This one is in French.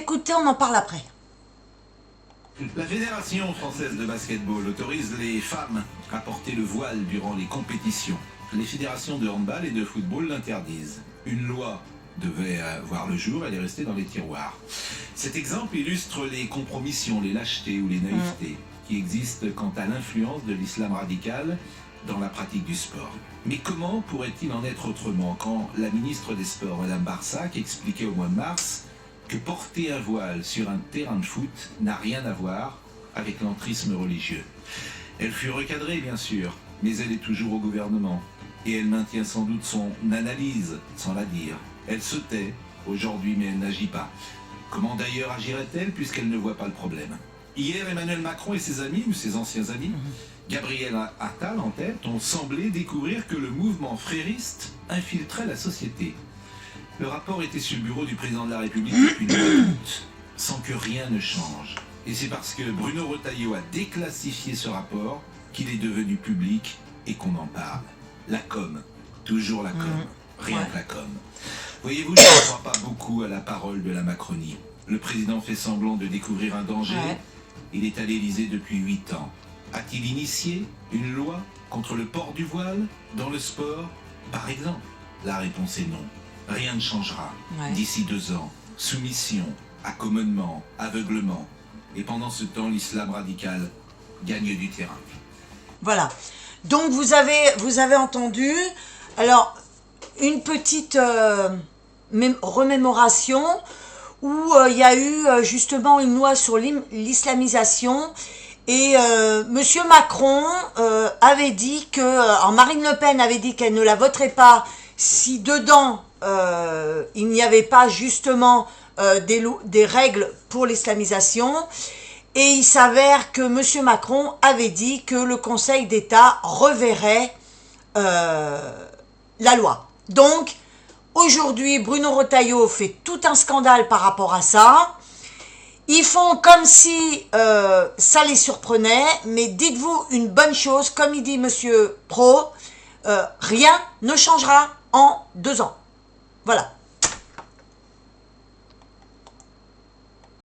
écoutez, on en parle après. La Fédération française de basketball autorise les femmes à porter le voile durant les compétitions. Les fédérations de handball et de football l'interdisent. Une loi devait voir le jour, elle est restée dans les tiroirs. Cet exemple illustre les compromissions, les lâchetés ou les naïvetés qui existent quant à l'influence de l'islam radical dans la pratique du sport. Mais comment pourrait-il en être autrement quand la ministre des Sports, Madame Barsac, expliquait au mois de mars que porter un voile sur un terrain de foot n'a rien à voir avec l'entrisme religieux. Elle fut recadrée, bien sûr, mais elle est toujours au gouvernement. Et elle maintient sans doute son analyse, sans la dire. Elle se tait, aujourd'hui, mais elle n'agit pas. Comment d'ailleurs agirait-elle, puisqu'elle ne voit pas le problème? Hier, Emmanuel Macron et ses amis, ou ses anciens amis, Gabriel Attal en tête, ont semblé découvrir que le mouvement frériste infiltrait la société. Le rapport était sur le bureau du président de la République depuis le mois d'août, sans que rien ne change. Et c'est parce que Bruno Retailleau a déclassifié ce rapport qu'il est devenu public et qu'on en parle. La com, toujours la com, rien que la com. Voyez-vous, je ne crois pas beaucoup à la parole de la Macronie. Le président fait semblant de découvrir un danger. Il est à l'Élysée depuis 8 ans. A-t-il initié une loi contre le port du voile dans le sport, par exemple? La réponse est non. Rien ne changera. D'ici 2 ans, soumission, accommodement, aveuglement. Et pendant ce temps, l'islam radical gagne du terrain. Voilà. Donc vous avez entendu. Alors, une petite remémoration où il y a eu justement une loi sur l'islamisation. Et Monsieur Macron avait dit que, Marine Le Pen avait dit qu'elle ne la voterait pas si dedans il n'y avait pas justement des règles pour l'islamisation. Et il s'avère que Monsieur Macron avait dit que le Conseil d'État reverrait la loi. Donc, aujourd'hui, Bruno Retailleau fait tout un scandale par rapport à ça. Ils font comme si ça les surprenait, mais dites-vous une bonne chose, comme il dit Monsieur Pro, rien ne changera en 2 ans. Voilà.